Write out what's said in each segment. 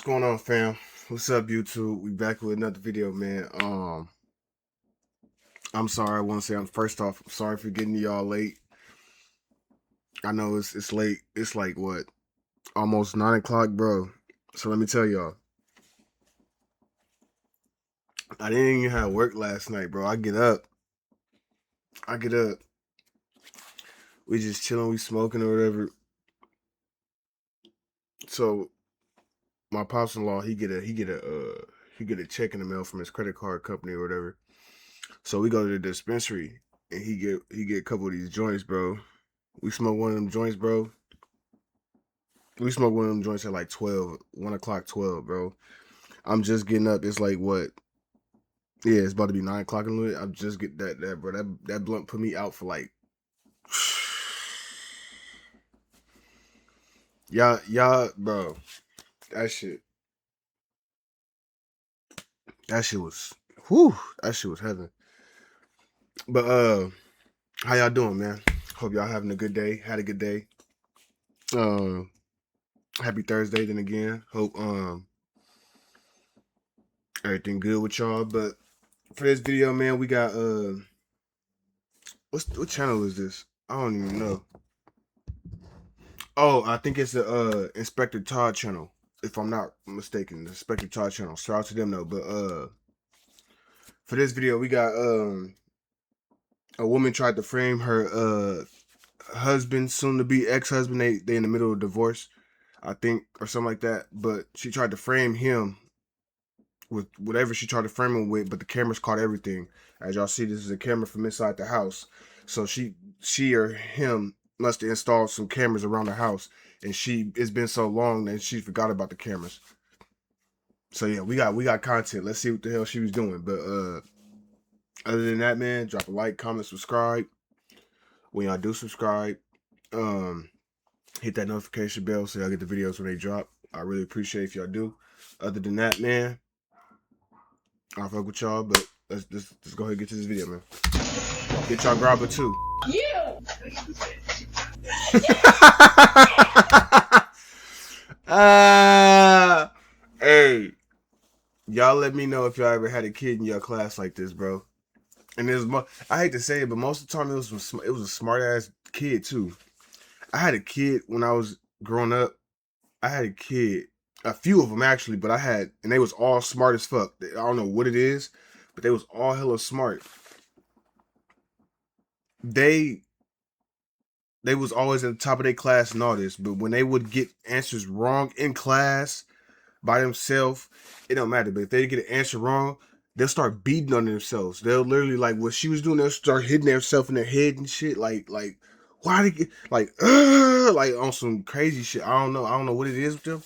going on, fam? What's up, YouTube? We back with another video, man. I'm sorry. I want to say, first off, I'm sorry for getting y'all late. I know it's late. It's like what, almost 9 o'clock, bro. So let me tell y'all, I didn't even have work last night, bro. I get up. We just chilling, we smoking or whatever. So my pops-in-law, he get a check in the mail from his credit card company or whatever. So we go to the dispensary and he get a couple of these joints, bro. We smoke one of them joints, bro. We smoke one of them joints at like 1 o'clock, 12, bro. I'm just getting up. It's like what? Yeah, it's about to be 9 o'clock in the morning. I'm just get that, bro. That blunt put me out for like, y'all, bro. That shit was, whew. That shit was heaven. But how y'all doing, man? Hope y'all having a good day. Had a good day. Happy Thursday then again. Hope everything good with y'all. But for this video, man, we got what channel is this? I don't even know. Oh, I think it's the Inspector Todd channel, if I'm not mistaken. The Inspector Todd channel. Shout out to them though. But for this video, we got a woman tried to frame her husband, soon to be ex-husband. They in the middle of divorce, I think, or something like that. But she tried to frame him with whatever she tried to frame him with, but the cameras caught everything. As y'all see, this is a camera from inside the house. So she or him must have installed some cameras around the house, and it's been so long that she forgot about the cameras. So yeah, we got content. Let's see what the hell she was doing. But other than that, man, drop a like, comment, subscribe. When y'all do subscribe, hit that notification bell so y'all get the videos when they drop. I really appreciate if y'all do. Other than that, man, I'll fuck with y'all, but let's go ahead and get to this video, man. Get y'all grabber too. You! Hey, y'all let me know if y'all ever had a kid in your class like this, bro. And I hate to say it, but most of the time it was a smart ass kid too. I had a kid when I was growing up. I had a kid, a few of them actually, but and they was all smart as fuck. I don't know what it is, but they was all hella smart. They was always at the top of their class and all this, but when they would get answers wrong in class by themselves, it don't matter. But if they get an answer wrong, they'll start beating on themselves. They'll literally, like what she was doing, they'll start hitting themselves in their head and shit. Like why they get like on some crazy shit. I don't know what it is with them.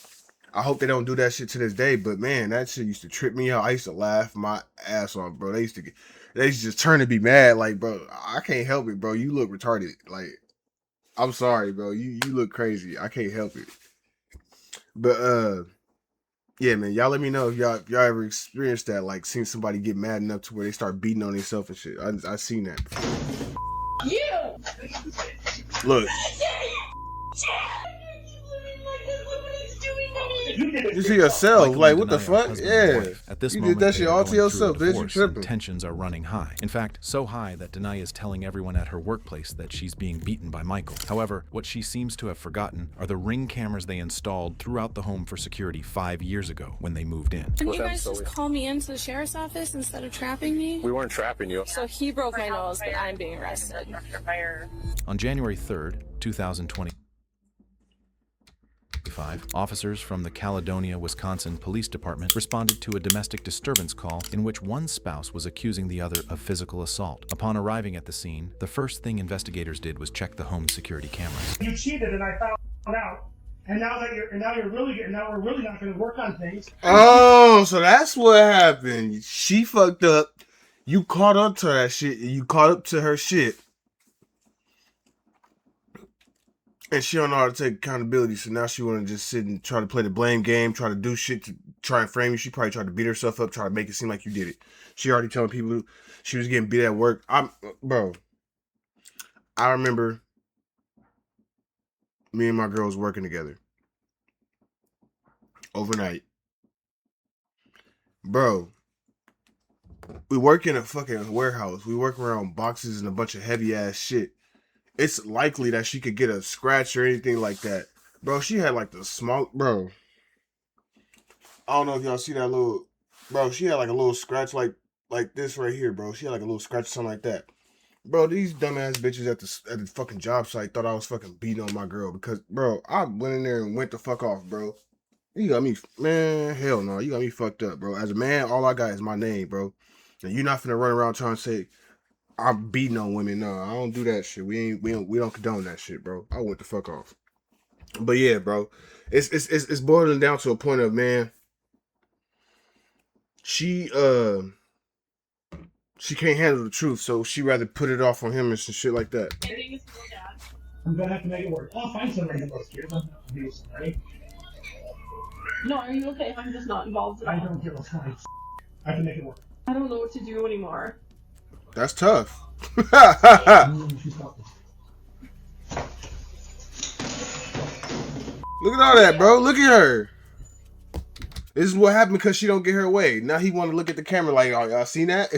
I hope they don't do that shit to this day. But man, that shit used to trip me out. I used to laugh my ass off, bro. They used to just turn to be mad. Like, bro, I can't help it, bro. You look retarded. Like, I'm sorry, bro. You look crazy. I can't help it. But yeah, man. Y'all let me know if y'all ever experienced that, like seen somebody get mad enough to where they start beating on themselves and shit. I seen that before. You look. You see yourself, Michael like what the fuck? Yeah, at this you moment, did that shit all to yourself, bitch. You tripping? Tensions are running high. In fact, so high that Denai is telling everyone at her workplace that she's being beaten by Michael. However, what she seems to have forgotten are the Ring cameras they installed throughout the home for security 5 years ago when they moved in. Can you guys just call me into the sheriff's office instead of trapping me? We weren't trapping you. So he broke my nose, but I'm being arrested. On January 3rd, 2020. Officers from the Caledonia, Wisconsin Police Department responded to a domestic disturbance call in which one spouse was accusing the other of physical assault. Upon arriving at the scene, the first thing investigators did was check the home security cameras. You cheated, and I found out. And now we're really not going to work on things. Oh, so that's what happened. She fucked up. You caught up to that shit. You caught up to her shit. And she don't know how to take accountability, so now she want to just sit and try to play the blame game, try to do shit to try and frame you. She probably tried to beat herself up, try to make it seem like you did it. She already telling people she was getting beat at work. Bro, I remember me and my girls working together overnight. Bro, we work in a fucking warehouse. We work around boxes and a bunch of heavy ass shit. It's likely that she could get a scratch or anything like that. Bro, she had like the small, bro. I don't know if y'all see that little, bro. She had like a little scratch like this right here, bro. She had like a little scratch or something like that. Bro, these dumbass bitches at the fucking job site thought I was fucking beating on my girl because, bro, I went in there and went the fuck off, bro. You got me, man, hell no. You got me fucked up, bro. As a man, all I got is my name, bro. And you're not finna run around trying to say, I'm beating on women. No, I don't do that shit. We don't condone that shit, bro. I went the fuck off. But yeah, bro. It's boiling down to a point of, man, she can't handle the truth, so she rather put it off on him and some shit like that. I'm gonna have to make it work. I'll find somebody to most kids. I'm not do somebody. No, are you okay? I'm just not involved at all. I don't give a fuck. I can make it work. I don't know what to do anymore. That's tough. Look at all that, bro. Look at her. This is what happened because she don't get her way. Now he want to look at the camera like, oh, y'all seen that?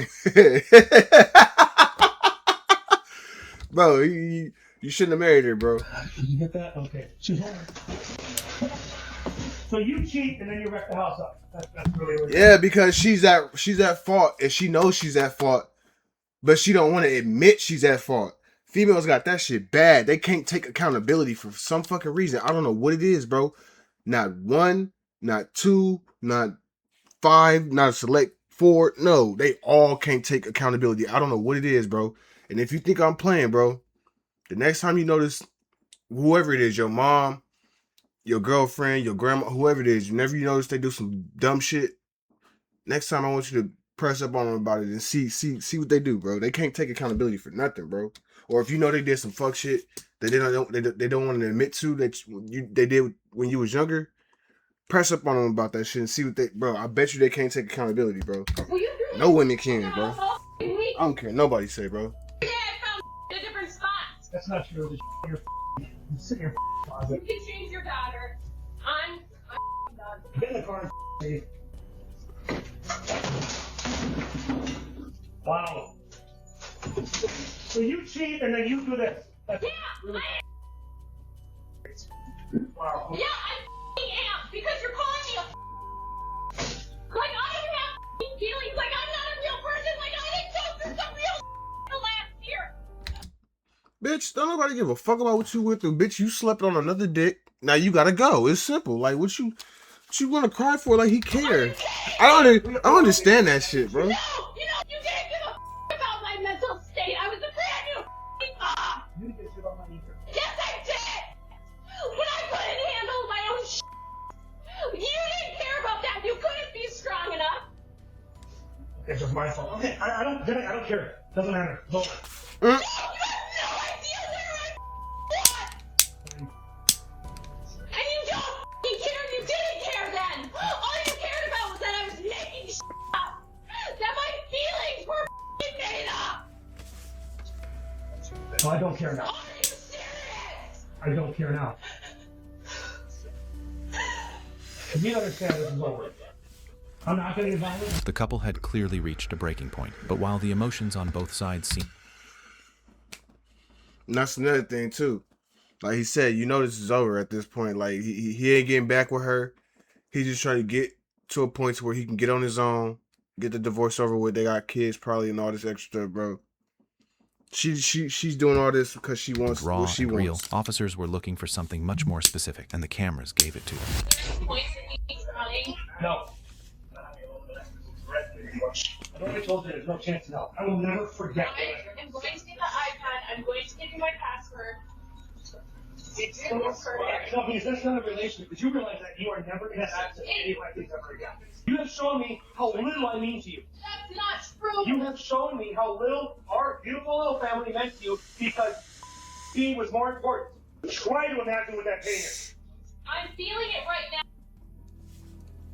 Bro, you shouldn't have married her, bro. Did you get that? Okay. She's home. So you cheat and then you wreck the house up. That's really what Yeah, because she's at fault and she knows she's at fault, but she don't want to admit she's at fault. Females got that shit bad. They can't take accountability for some fucking reason. I don't know what it is, bro. Not one, not two, not five, not a select four. No, they all can't take accountability. I don't know what it is, bro. And if you think I'm playing, bro, the next time you notice whoever it is, your mom, your girlfriend, your grandma, whoever it is, whenever you notice they do some dumb shit, next time I want you to press up on them about it and see what they do, bro. They can't take accountability for nothing, bro. Or if you know they did some fuck shit that they don't want to admit to that they did when you was younger, press up on them about that shit and see what they, bro. I bet you they can't take accountability, bro. No women can, bro. I don't care. Nobody say, bro. Yeah, I found a different spot. That's not true. You're sit in your closet. You can change your daughter. I'm done. Get in the car and wow. So you cheat and then you do this. That's really wow. Yeah, I am because you're calling me a like I don't have feelings. Like I'm not a real person. Like I didn't go through some real the last year. Bitch, don't nobody give a fuck about what you went through. Bitch, you slept on another dick. Now you gotta go. It's simple. Like what you wanna cry for? Like he cares. I don't understand that shit, bro. No, you didn't give a about my mental state. I was a brand new mom. You didn't get shit on my either. Yes, I did. When I couldn't handle my own you didn't care about that. You couldn't be strong enough. It's just my fault. Okay, I don't care. Doesn't matter. Go. No, you have no idea where I was. And you don't care. You didn't care then. All you cared about was that I was making up. That my feelings were made up. No, I don't care now. Are you serious? I don't care now. If you understand, this is over. I'm not going to get violent. The couple had clearly reached a breaking point, but while the emotions on both sides seemed... And that's another thing too. Like he said, you know this is over at this point. Like he ain't getting back with her. He just trying to get to a point to where he can get on his own, get the divorce over with. They got kids probably and all this extra stuff, bro. She's doing all this because she wants raw what she and real. wants. Officers were looking for something much more specific, and the cameras gave it to them. No. I've already told you there's no chance now. I will never forget that. I'm going to get the iPad. I'm going to give you my password. No, because that's not a relationship. Because you realize that you are never going to access any of my things ever again. You have shown me how little I mean to you. That's not true. You have shown me how little our beautiful little family meant to you because he was more important. Try to imagine what that pain is. I'm feeling it right now.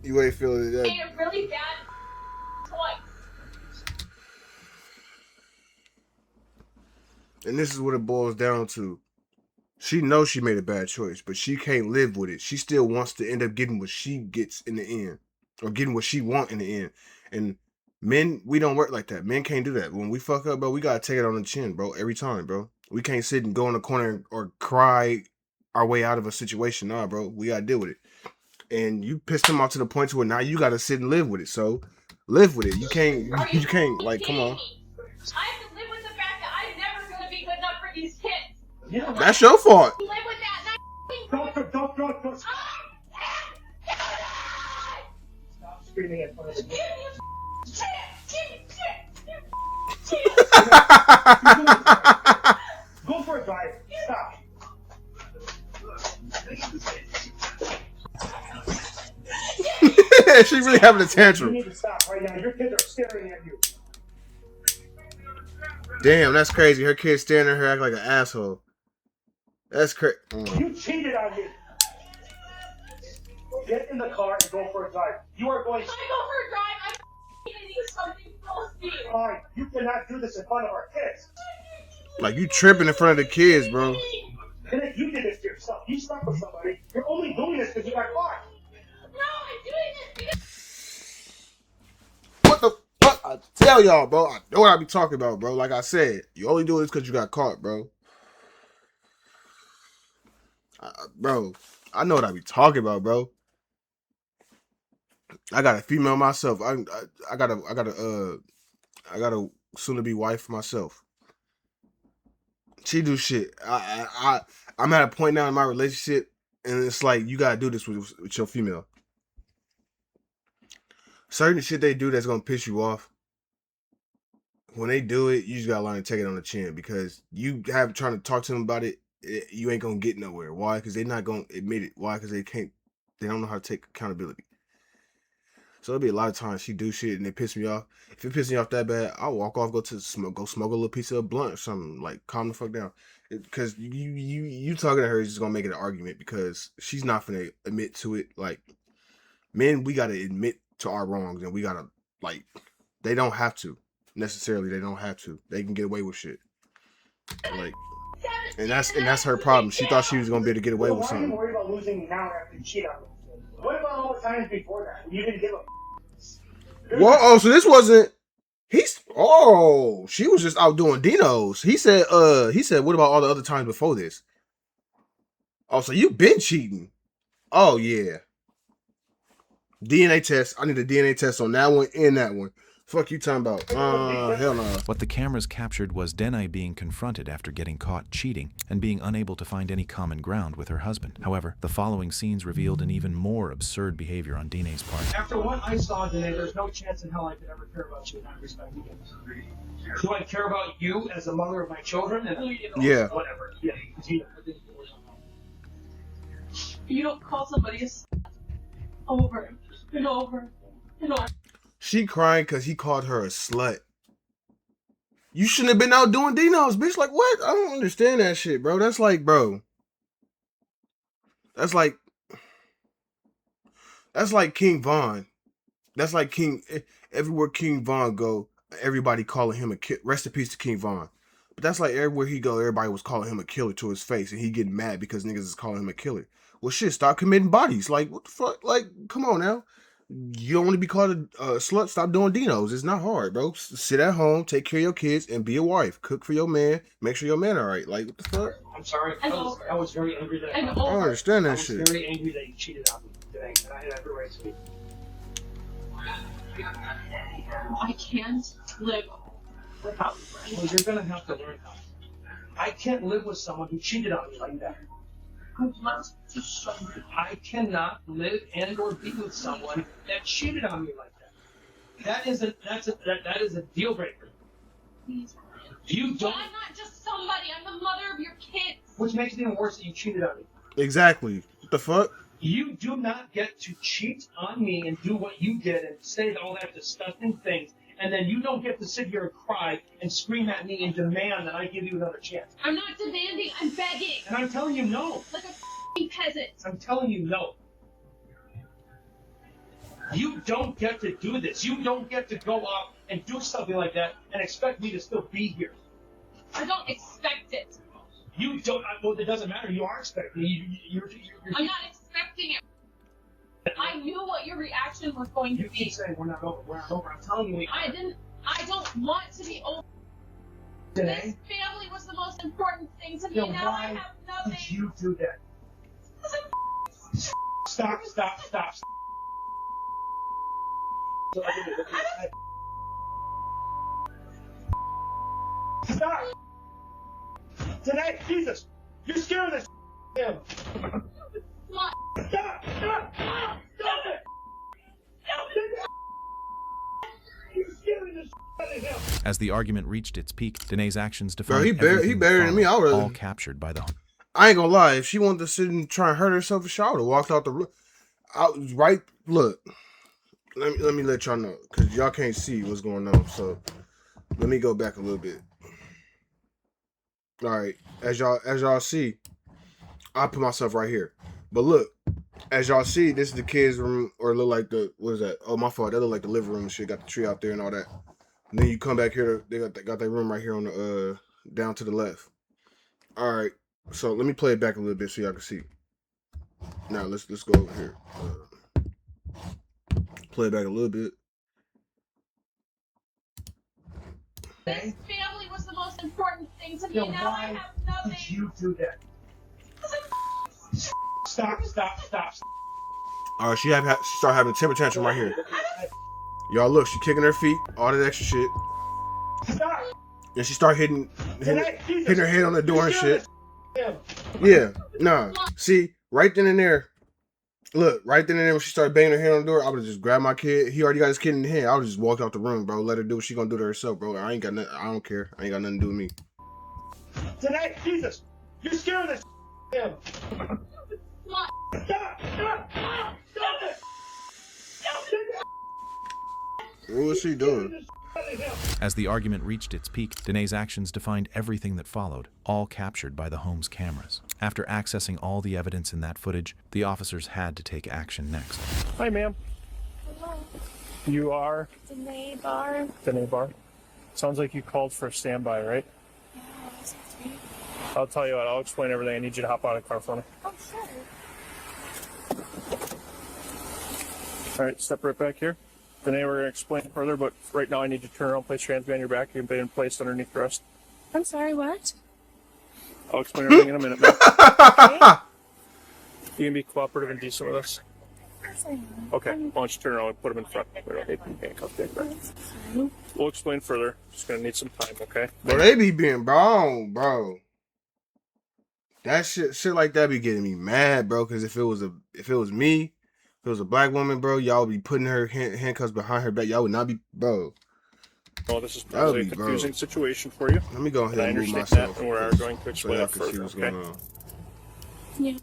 You ain't feeling I that. made a really bad choice. And this is what it boils down to. She knows she made a bad choice, but she can't live with it. She still wants to end up getting what she gets in the end. or getting what she want in the end. And men, we don't work like that. Men can't do that. When we fuck up, bro, we gotta take it on the chin, bro, every time, bro. We can't sit and go in the corner or cry our way out of a situation. Nah, bro, we gotta deal with it. And you pissed him off to the point to where now you gotta sit and live with it. So live with it. You can't, you can't, like, come on. I have to live with the fact that I'm never gonna be good enough for these kids. Yeah. That's your fault. Live with that. Don't. Stop Screaming in front of Give me. me a chance. Go for a drive. Stop. She really having a You tantrum. need to stop right now. Your kids are staring at you. Damn, that's crazy. Her kid staring at her acting like an asshole. That's crazy. You cheated on me. Get in the car and go for a drive. You are going. If I go for a drive, I'm gonna need something close. Fine. You cannot do this in front of our kids. Like, you tripping in front of the kids, bro. You did this to yourself. You slept with somebody. You're only doing this because you got caught. No, I'm doing this because What the fuck? I tell y'all, bro. I know what I be talking about, bro. Like I said, you only do this because you got caught, bro. Bro, I know what I be talking about, bro. I got a female myself. I got a soon to be wife myself. She do shit. I'm at a point now in my relationship, and it's like you gotta do this with your female. Certain shit they do that's gonna piss you off. When they do it, you just gotta learn to take it on the chin, because you have trying to talk to them about it, you ain't gonna get nowhere. Why? Because they're not gonna admit it. Why? Because they don't know how to take accountability. So there'll be a lot of times she do shit and it piss me off. If it pisses me off that bad, I'll walk off, go smoke a little piece of a blunt or something, like calm the fuck down. Because you talking to her is just gonna make it an argument, because she's not gonna admit to it. Like, men, we gotta admit to our wrongs, and we gotta, like, they don't have to necessarily. They don't have to. They can get away with shit. Like, and that's her problem. She thought she was gonna be able to get away with Why are something. you worried about losing now after you cheat on me? What about all the times before that? You didn't give a. Well, oh, so this wasn't. She was just out doing Dino's. He said, what about all the other times before this? Oh, so you been cheating? Oh yeah. DNA test. I need a DNA test on that one and that one. Fuck you talking about? Hell no. What the cameras captured was Denai being confronted after getting caught cheating and being unable to find any common ground with her husband. However, the following scenes revealed an even more absurd behavior on Dinah's part. After what I saw today, there's no chance in hell I could ever care about you in that respect again. Do I care about you as the mother of my children? And, Yeah. Whatever. Yeah. you don't call somebody a over and over and over. She crying because he called her a slut. You shouldn't have been out doing Dino's, bitch. Like, what? I don't understand that shit, bro. That's like, bro. That's like King Von. That's like everywhere King Von go, everybody calling him a killer. Rest in peace to King Von. But that's like everywhere he go, everybody was calling him a killer to his face, and he getting mad because niggas is calling him a killer. Well, shit, stop committing bodies. Like, what the fuck? Like, come on now. You don't want to be called a slut? Stop doing Dino's. It's not hard, bro. Sit at home, take care of your kids, and be a wife. Cook for your man. Make sure your man all right. Like, what the fuck? I'm sorry. I was very angry that I don't understand that I was shit. very angry that you cheated on me today, and I had every right to be. I can't live without you. Well, you're gonna have to learn how. I can't live with someone who cheated on me like that. I want to show you. I cannot live and or be with someone that cheated on me like that. That is a deal breaker. Please. You But don't. I'm not just somebody. I'm the mother of your kids. Which makes it even worse that you cheated on me. Exactly. What the fuck? You do not get to cheat on me and do what you did and say all that disgusting things, and then you don't get to sit here and cry and scream at me and demand that I give you another chance. I'm not demanding. I'm begging. And I'm telling you no. Like a f***ing peasant. I'm telling you no. You don't get to do this. You don't get to go off and do something like that and expect me to still be here. I don't expect it. You don't. Well, it doesn't matter. You are expecting me. You're I'm not expecting it. I knew what your your reaction was going You to keep be. saying we're not over. We're not over. I'm telling you, we I don't want to be over. today. This family was the most important thing to me. Then Now I why have nothing. did you do that? Stop. Stop. Stop! Today, Jesus! You're scaring the him! What? Stop! Stop it! You're scaring the out of him! As the argument reached its peak, Danae's actions Bro, defined he everything that better than me. followed, I would've- all captured by the I ain't gonna lie. If she wanted to sit and try and hurt herself, she would have walked out the room. Right? Look, let me let y'all know because y'all can't see what's going on. So let me go back a little bit. All right, as y'all see, I put myself right here. But look, as y'all see, this is the kids' room, or it look like the what is that? Oh, my fault. That look like the living room and shit. Got the tree out there and all that. And then you come back here. They got their room right here on the down to the left. All right. So let me play it back a little bit so y'all can see. Now let's go over here. Play it back a little bit. This family was the most important thing to me. Then Now I why have nothing. did you do that? Stop. All right, she started having a temper tantrum right here. Y'all look, she kicking her feet, all that extra shit, Stop! and she start hitting Today, Jesus! her head on the door and You're shit. scaring Yeah, nah. See, right then and there. Look, right then and there when she started banging her head on the door, I would have just grabbed my kid. He already got his kid in the hand. I would just walk out the room, bro. Let her do what she gonna do to herself, bro. I ain't got nothing. I don't care. I ain't got nothing to do with me. Today, Jesus! You're scaring the him! What? Stop it! What was she doing? As the argument reached its peak, Danae's actions defined everything that followed, all captured by the home's cameras. After accessing all the evidence in that footage, the officers had to take action next. Hi, ma'am. Hello, You are Danae Bar. Danae Bar. Sounds like you called for a standby, right? Yeah, that's me. I'll tell you what, I'll explain everything. I need you to hop out of the car for me. Oh, sure. All right, step right back here. Danae, we're going to explain further, but right now I need you to turn around, place your hands behind your back. You've been placed underneath the rest. I'm sorry, what? I'll explain everything in a minute, man. Okay. You can be cooperative and decent with us. Yes, I am. Okay, why don't you turn around and put them in front. We don't need handcuffs back there. We'll explain further. Just going to need some time, okay? Bro, they be being bro. That shit like that be getting me mad, bro. Because if it was me, if it was a black woman, bro, y'all would be putting her handcuffs behind her back. Y'all would not be, bro. Well, this is That probably would a be, confusing bro. situation for you. Let me go ahead And I and move understand myself. that, and we are going to so explain y'all it can see further, what's okay? going on. Yeah.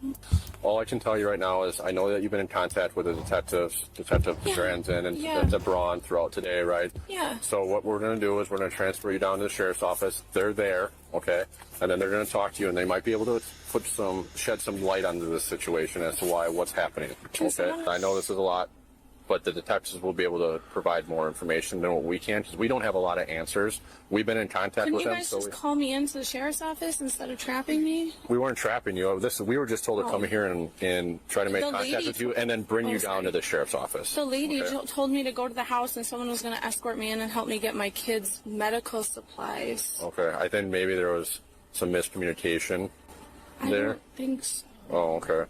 All I can tell you right now is I know that you've been in contact with the detectives, Detective Yeah. Raden and Yeah. Detective Braun throughout today, right? Yeah. So what we're going to do is we're going to transfer you down to the sheriff's office. They're there, okay? And then they're going to talk to you, and they might be able to shed some light onto this situation as to what's happening, okay? I know this is a lot, but the detectives will be able to provide more information than what we can because we don't have a lot of answers. We've been in contact Can with you them, guys so just call me into the sheriff's office instead of trapping me? we weren't trapping you. We were just told to come Oh. here and try to make The contact lady with you and then bring Oh, you down sorry. to the sheriff's office. The lady Okay. told me to go to the house and someone was going to escort me in and help me get my kids' medical supplies. Okay, I think maybe there was some miscommunication I there. don't think so. Oh, okay.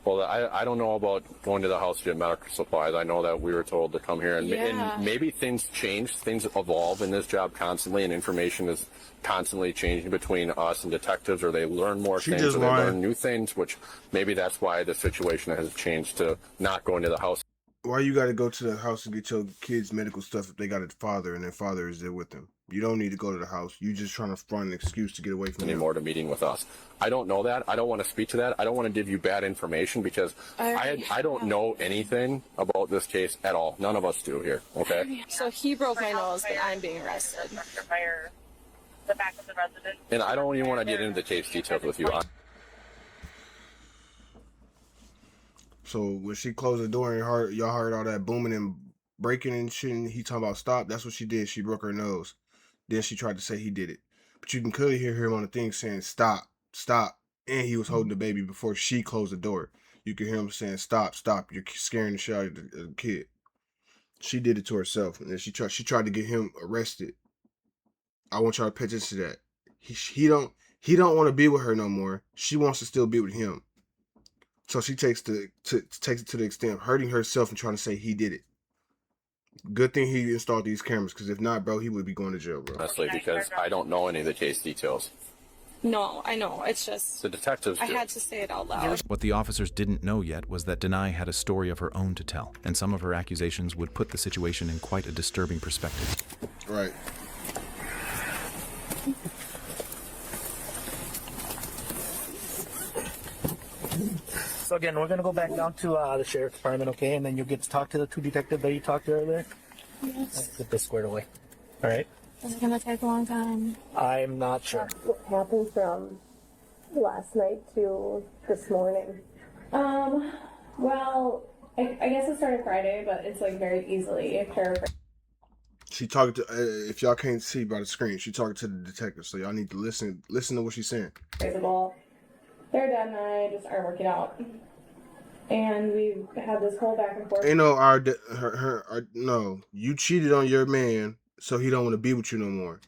Well, I don't know about going to the house to get medical supplies. I know that we were told to come here, and, Yeah. and maybe things change, things evolve in this job constantly, and information is constantly changing between us and detectives, or they learn more She things, just or they lying. learn new things, which maybe that's why the situation has changed to not going to the house Why you got to go to the house to get your kids' medical stuff if they got a father and their father is there with them? You don't need to go to the house. You just trying to find an excuse to get away from them. anymore to meeting with us. I don't know that. I don't want to speak to that. I don't want to give you bad information because I don't know anything about this case at all. None of us do here. Okay. So he broke my nose, but I'm being arrested. The back of the residence. And I don't even want to get into the case details with you. So when she closed the door and y'all heard all that booming and breaking and shit, and he talking about stop, that's what she did. She broke her nose. Then she tried to say he did it. But you can clearly hear him on the thing saying stop, stop. And he was holding the baby before she closed the door. You can hear him saying, "Stop, stop! You're scaring the shit out of the kid." She did it to herself, and then she tried to get him arrested. I want y'all to pay attention to that. He don't want to be with her no more. She wants to still be with him. So she takes it to the extent of hurting herself and trying to say he did it. Good thing he installed these cameras, because if not, bro, he would be going to jail, bro. Honestly, because I don't know any of the case details. No, I know. It's just The detectives I do. had to say it out loud. What the officers didn't know yet was that Denai had a story of her own to tell, and some of her accusations would put the situation in quite a disturbing perspective. Right. So again, we're gonna go back down to the sheriff's department, okay? And then you'll get to talk to the two detectives that you talked to earlier. Yes. Let's get this squared away. All right? Is it gonna take a long time? I'm not sure. What happened from last night to this morning? Well, I guess it started Friday, but it's like very easily paraphrased. She talking to, if y'all can't see by the screen, she talking to the detective, so y'all need to listen to what she's saying. Their dad and I just aren't working out, and we've had this whole back and forth. Ain't no no. You cheated on your man, so he don't want to be with you no more.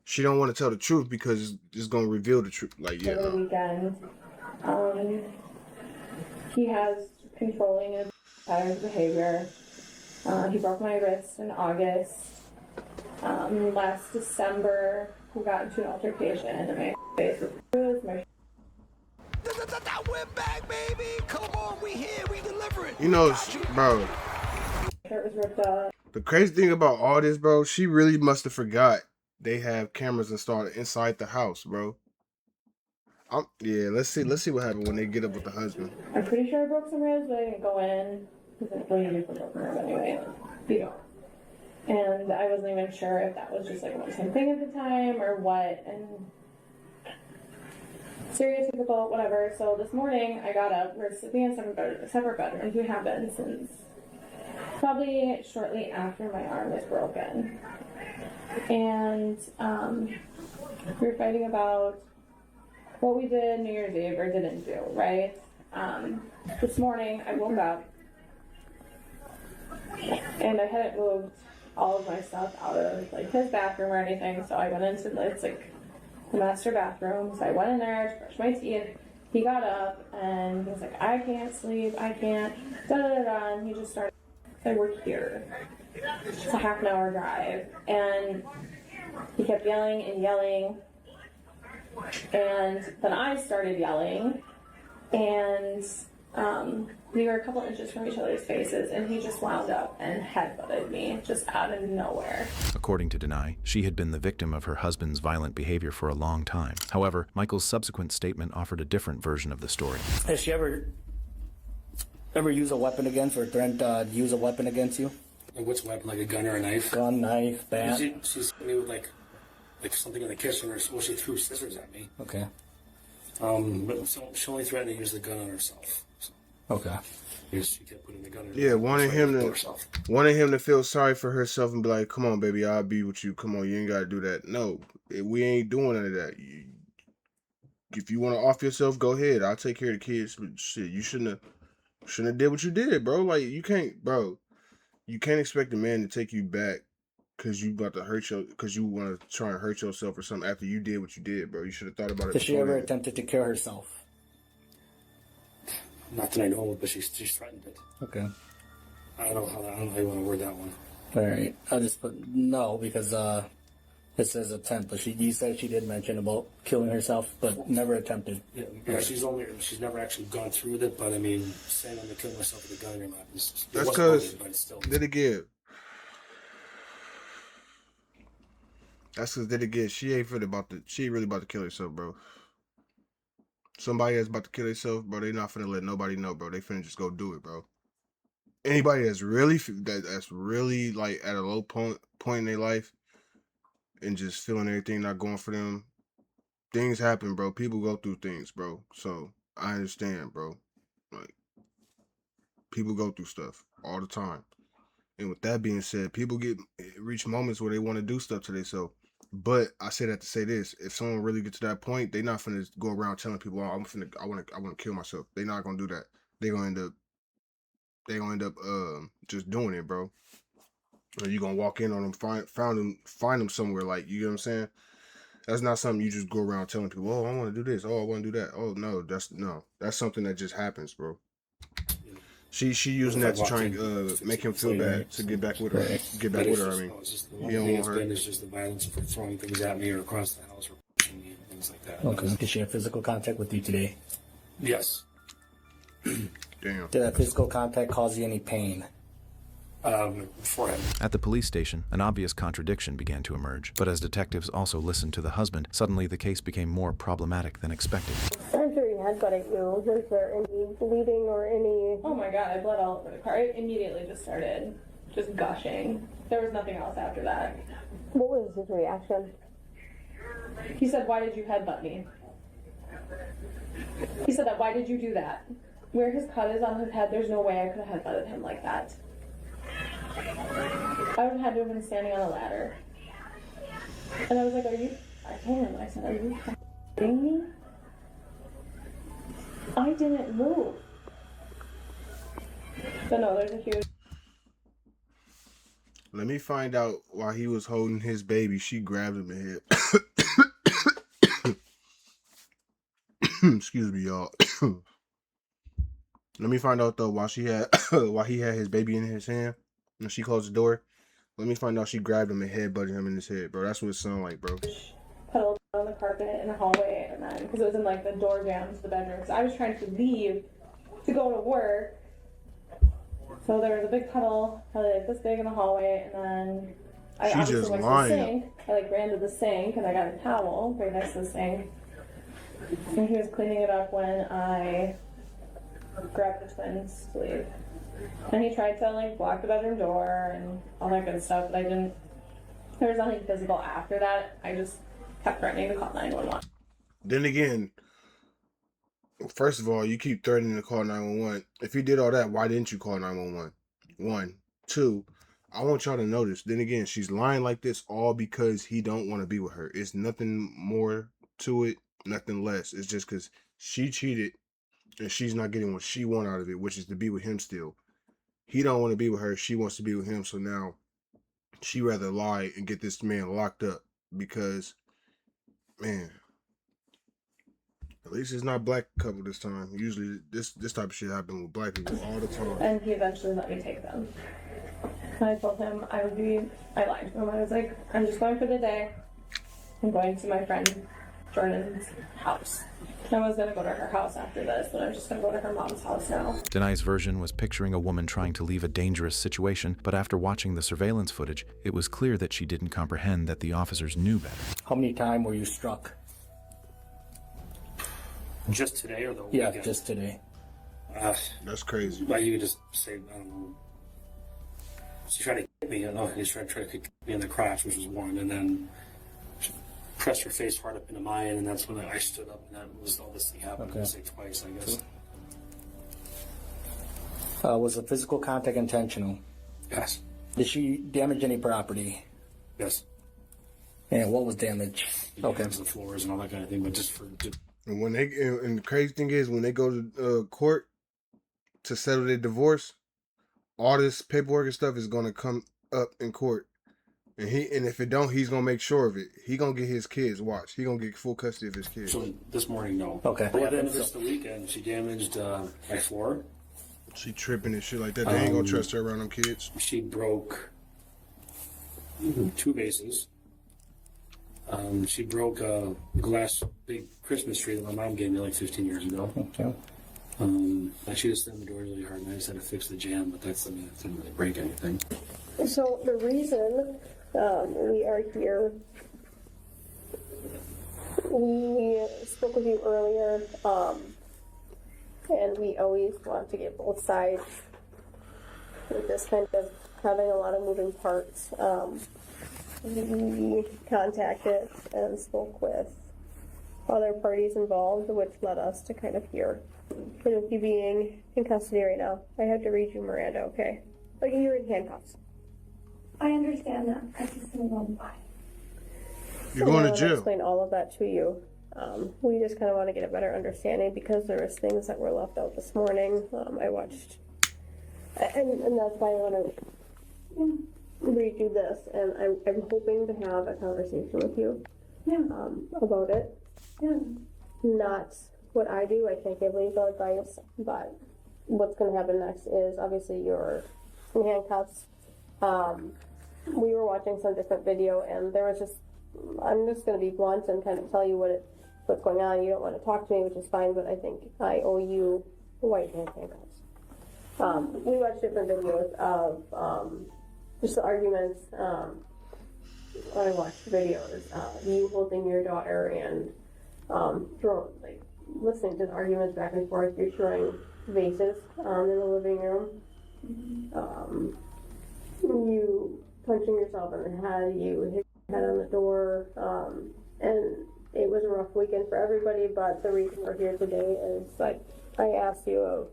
She don't want to tell the truth because it's gonna reveal the truth. Like, yeah. Over the weekend, he has controlling and patterns of behavior. He broke my wrist in August. Last December, we got into an altercation, and my face was bruised. My You know, bro. shirt was ripped up. The crazy thing about all this, bro, she really must have forgot they have cameras installed inside the house, bro. Yeah, let's see what happened when they get up with the husband. I'm pretty sure I broke some ribs, but I didn't go in. Because what do you do for broken rib anyway? You don't. And I wasn't even sure if that was just like a one-time thing at the time or what. And serious, difficult, whatever. So this morning I got up. We're sleeping in separate bedrooms. We have been since probably shortly after my arm was broken. And we were fighting about what we did New Year's Eve or didn't do, right? This morning I woke up and I hadn't moved all of my stuff out of like his bathroom or anything, so I went into the master bathroom. So I went in there to brush my teeth. He got up and he was like, "I can't sleep, I can't, da da da da," and he just started. So we're here. It's a half an hour drive, and he kept yelling and yelling, and then I started yelling, and we were a couple inches from each other's faces, and he just wound up and headbutted me just out of nowhere. According to Denai, she had been the victim of her husband's violent behavior for a long time. However, Michael's subsequent statement offered a different version of the story. Has she ever use a weapon against or threatened to use a weapon against you? Like which weapon, like a gun or a knife? Gun, knife, bat. She's hit me with like something in the kitchen, or well, she threw scissors at me. Okay. But so she only threatened to use the gun on herself. So. Okay. She kept putting the gun in her Yeah, mouth, wanted herself. wanted him to feel sorry for herself and be like, "Come on, baby, I'll be with you. Come on, you ain't gotta do that." No, we ain't doing none of that. If you want to off yourself, go ahead. I'll take care of the kids. But shit, you shouldn't have did what you did, bro. Like, you can't expect a man to take you back because you about to because you want to try and hurt yourself or something after you did what you did, bro. You should have thought about it. Has she ever attempted to kill herself? Not that I know of, but she's threatened it. Okay. I don't know how you want to word that one. All right. I'll just put no because it says attempt, but you said she did mention about killing herself, but never attempted. Yeah, she's never actually gone through with it, but I mean, saying I'm gonna kill myself with a gun in your lap is That's because did it again. That's because did it again. She ain't really about to kill herself, bro. Somebody that's about to kill herself, bro, they not finna let nobody know, bro. They finna just go do it, bro. Anybody that's really like at a low point in their life and just feeling everything not going for them, things happen, bro. People go through things, bro. So I understand, bro. Like, people go through stuff all the time. And with that being said, people reach moments where they want to do stuff to themselves. But I say that to say this: if someone really gets to that point, they not finna go around telling people, "Oh, I want to kill myself." They not gonna do that. they gonna end up just doing it, bro. Or you gonna walk in on them, find them somewhere, like, you know what I'm saying? That's not something you just go around telling people, oh, I want to do this, oh, I want to do that. Oh no, that's something that just happens, bro. She using that to try and make him feel bad to get back with her. I mean, He don't want her. It's just the violence for throwing things at me or across the house or pushing me and things like that. Okay. Did she have physical contact with you today? Yes. Damn. Did that physical contact cause you any pain? Forehead. At the police station, an obvious contradiction began to emerge, but as detectives also listened to the husband, suddenly the case became more problematic than expected. After he had got at you, was there any bleeding or any... Oh my god, I bled all over the car. It immediately just started just gushing. There was nothing else after that. What was his reaction? He said, why did you headbutt me? He said that, why did you do that? Where his cut is on his head, there's no way I could have headbutted him like that. I would have had to have been standing on a ladder. And I was like, I told him, I said, are you kidding me? I didn't move. But no, there's a huge... Let me find out while he was holding his baby, she grabbed him and hit. Excuse me, y'all. Let me find out though while he had his baby in his hand and she closed the door. Let me find out she grabbed him and headbutted him in his head, bro. That's what it sounded like, bro. Puddle on the carpet in the hallway, and then because it was in like the door jam to the bedroom, because I was trying to leave to go to work. So there was a big puddle, probably like this big in the hallway, and then I obviously went to the sink. I like ran to the sink and I got a towel right next to the sink, and he was cleaning it up when I grabbed the twins to leave. And he tried to like block the bedroom door and all that good stuff, but I didn't. There was nothing physical after that. I just kept threatening to call 911. Then again, first of all, you keep threatening to call 911. If you did all that, why didn't you call 911? 1. 2, I want y'all to notice. Then again, she's lying like this all because he don't want to be with her. It's nothing more to it, nothing less. It's just because she cheated and she's not getting what she want out of it, which is to be with him still. He don't want to be with her. She wants to be with him. So now she rather lie and get this man locked up because, man, at least it's not black couple this time. Usually this type of shit happens with black people all the time. And he eventually let me take them. And I told him I lied to him. I was like, I'm just going for the day. I'm going to my friend Jordan's house. I was going to go to her house after this, but I'm just going to go to her mom's house now. Denai's version was picturing a woman trying to leave a dangerous situation, but after watching the surveillance footage, it was clear that she didn't comprehend that the officers knew better. How many times were you struck? Just today or the weekend? Yeah, just today. That's crazy. Like you could just say, I don't know. She tried to hit me, she tried to kick me in the crotch, which was one, and then she pressed her face hard up into mine, and that's when I stood up, and that was all this thing happened. Okay. It was like twice, I guess. Was the physical contact intentional? Yes. Did she damage any property? Yes. And what was damaged? Okay. The floors and all that kind of thing, but just for... And when and the crazy thing is, when they go to court to settle their divorce, all this paperwork and stuff is gonna come up in court, and if it don't, he's gonna make sure of it. He gonna get his kids. Watch, he gonna get full custody of his kids. So this morning, no. Okay. Well, then just the weekend, she damaged my floor. She tripping and shit like that. They ain't gonna trust her around them kids. She broke 2 vases. She broke a glass big Christmas tree that my mom gave me like 15 years ago. Okay. She just slammed the door really hard, and I just had to fix the jam, but it didn't really break anything. So the reason we are here, we spoke with you earlier, and we always want to get both sides. We're just kind of having a lot of moving parts. We contacted and spoke with other parties involved, which led us to kind of here. And with you being in custody right now, I have to read you Miranda, okay? Like, you're in handcuffs. I understand that. I just don't know why. You're going to jail. I'll explain all of that to you. We just kind of want to get a better understanding because there was things that were left out this morning. I watched, and that's why I want to read you this, and I'm hoping to have a conversation with you about it. Yeah. Not what I do. I can't give legal advice, but what's going to happen next is obviously you're in handcuffs. We were watching some different video, and there was just, I'm just going to be blunt and kind of tell you what's going on. You don't want to talk to me, which is fine, but I think I owe you white handcuffs. We watched different videos of just the arguments. I watched videos you holding your daughter and listening to the arguments back and forth. You're throwing vases in the living room. You punching yourself in the head. You hit your head on the door. And it was a rough weekend for everybody, but the reason we're here today is like I asked you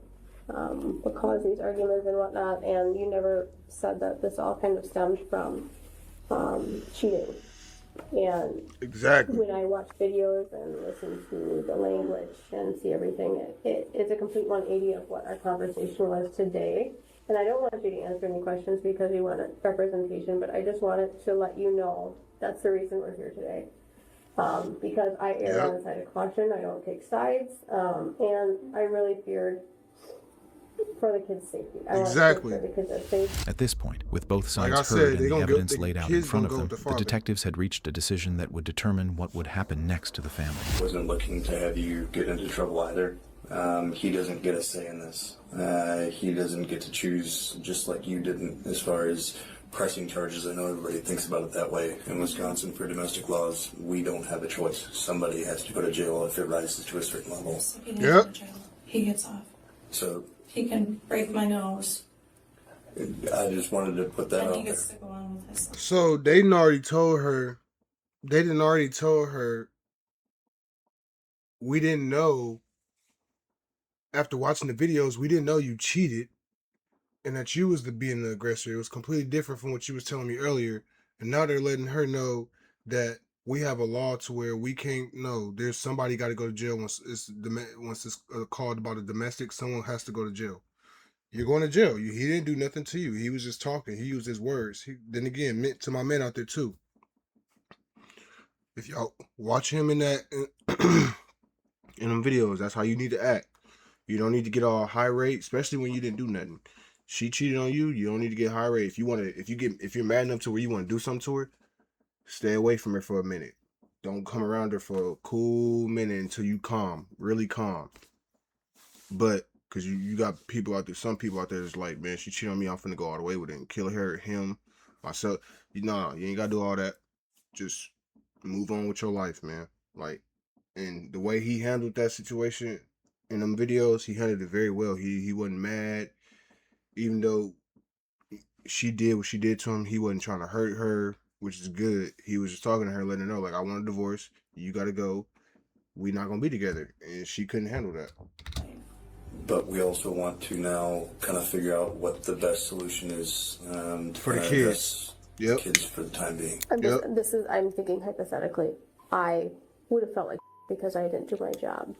what caused these arguments and whatnot, and you never said that this all kind of stemmed from cheating. And exactly, when I watch videos and listen to the language and see everything, it's a complete 180 of what our conversation was today. And I don't want you to answer any questions because you want a representation, but I just wanted to let you know that's the reason we're here today. Because I err on the side of caution, I don't take sides, and I really feared for the kids' safety. I exactly. want to make sure the kids are safe. At this point, with both sides Like heard and the evidence the laid out in kids front of gonna them, go with the the father. detectives had reached a decision that would determine what would happen next to the family. Wasn't looking to have you get into trouble either. He doesn't get a say in this. He doesn't get to choose, just like you didn't, as far as pressing charges. I know everybody thinks about it that way. In Wisconsin, for domestic laws, we don't have a choice. Somebody has to go to jail if it rises to a certain level. Yep. He gets off. So He can break my nose. I just wanted to put that And out he there. gets to go on with his life. So they didn't already told her. They didn't already told her. We didn't know. After watching the videos, we didn't know you cheated, and that you was being the aggressor. It was completely different from what you was telling me earlier. And now they're letting her know that we have a law to where we can't. No, there's somebody got to go to jail once it's called about a domestic. Someone has to go to jail. You're going to jail. He didn't do nothing to you. He was just talking. He used his words. Then again, meant to my men out there too. If y'all watch him in that in them videos, that's how you need to act. You don't need to get all high rate, especially when you didn't do nothing. She cheated on you. You don't need to get high rate. If you're mad enough to where you want to do something to her, stay away from her for a minute. Don't come around her for a cool minute until you calm, really calm. But because you got people out there, some people out there that's like, man, she cheated on me, I'm finna go all the way with it and kill her, him, myself. You ain't gotta do all that. Just move on with your life, man. Like, and the way he handled that situation in them videos, he handled it very well. He wasn't mad, even though she did what she did to him. He wasn't trying to hurt her, which is good. He was just talking to her, letting her know, like, I want a divorce. You gotta go. We're not gonna be together. And she couldn't handle that. But we also want to now kind of figure out what the best solution is for the kids. Yep. Kids for the time being. I'm thinking hypothetically. I would have felt like because I didn't do my job.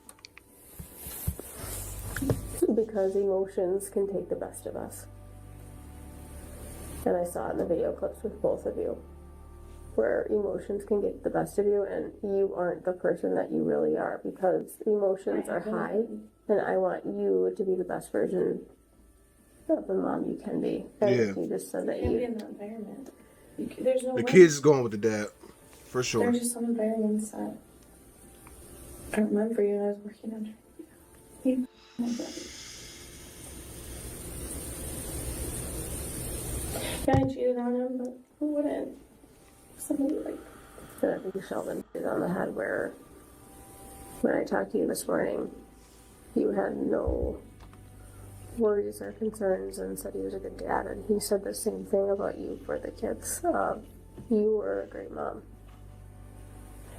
Because emotions can take the best of us. And I saw it in the video clips with both of you, where emotions can get the best of you and you aren't the person that you really are because emotions are high, and I want you to be the best version of the mom you can be. And you just said that You can't be in that environment. There's no The way. kids is going with the dad, for sure. There's just some environments that I remember you when I was working under. You, my brother. Yeah, I cheated on him, but who wouldn't? Somebody like I think Sheldon did on the head where when I talked to you this morning, you had no worries or concerns and said he was a good dad, and he said the same thing about you for the kids. You were a great mom.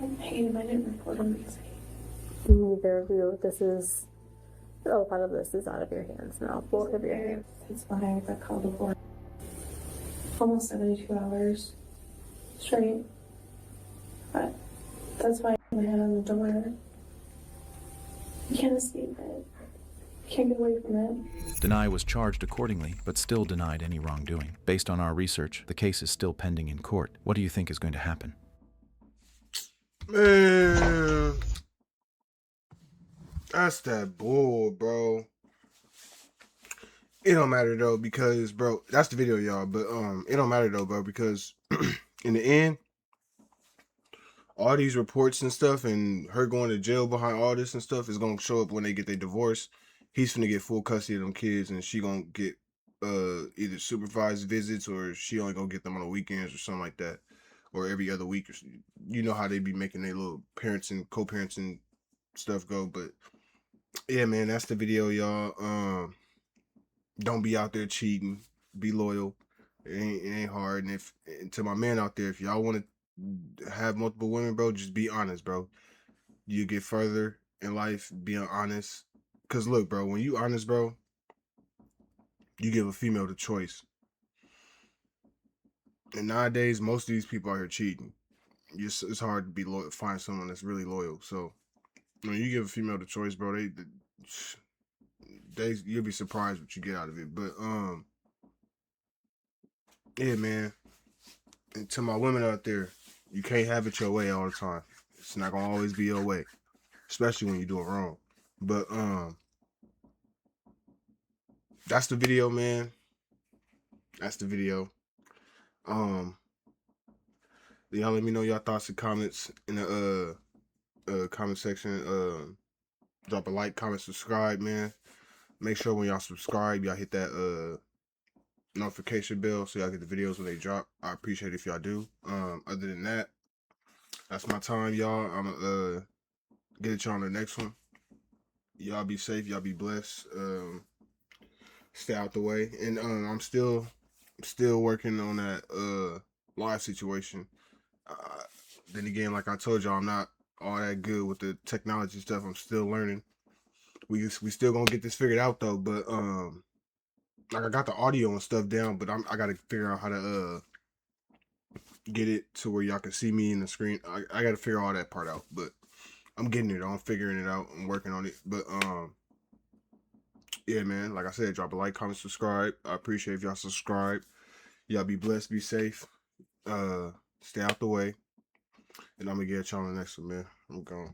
I hated him. I didn't report him because neither of you. A lot of this is out of your hands now. Both of your hands. That's why I got called to court. Almost 72 hours straight. But that's why My head on the door. You can't escape it. You can't get away from it. Denai was charged accordingly, but still denied any wrongdoing. Based on our research, the case is still pending in court. What do you think is going to happen? Man, that's that bull, bro. It don't matter though, because bro, that's the video, y'all. But it don't matter though, bro, because in the end, all these reports and stuff, and her going to jail behind all this and stuff is gonna show up when they get their divorce. He's gonna get full custody of them kids, and she gonna get either supervised visits, or she only gonna get them on the weekends or something like that, or every other week. Or you know how they be making their little parents and co-parenting stuff go. But yeah, man, that's the video, y'all. Don't be out there cheating. Be loyal. It ain't hard. And to my man out there, if y'all want to have multiple women, bro, just be honest, bro. You get further in life being honest. Cause look, bro, when you honest, bro, you give a female the choice. And nowadays, most of these people out here cheating. It's hard to be loyal, find someone that's really loyal. So when you give a female the choice, bro, you'll be surprised what you get out of it. But yeah, man. And to my women out there, you can't have it your way all the time. It's not gonna always be your way, especially when you do it wrong. But that's the video, man. That's the video. Y'all let me know your thoughts and comments in the comment section. Drop a like, comment, subscribe, man. Make sure when y'all subscribe, y'all hit that notification bell so y'all get the videos when they drop. I appreciate it if y'all do. Other than that, that's my time, y'all. I'm gonna get at y'all on the next one. Y'all be safe, y'all be blessed. Stay out the way. And I'm still working on that live situation. Then again, like I told y'all, I'm not all that good with the technology stuff. I'm still learning. We still gonna get this figured out though. But like I got the audio and stuff down, but I gotta figure out how to get it to where y'all can see me in the screen. I gotta figure all that part out. But I'm getting it. I'm figuring it out. I'm working on it. But yeah, man. Like I said, drop a like, comment, subscribe. I appreciate if y'all subscribe. Y'all be blessed, be safe. Stay out the way. And I'm gonna get y'all on the next one, man. I'm gone.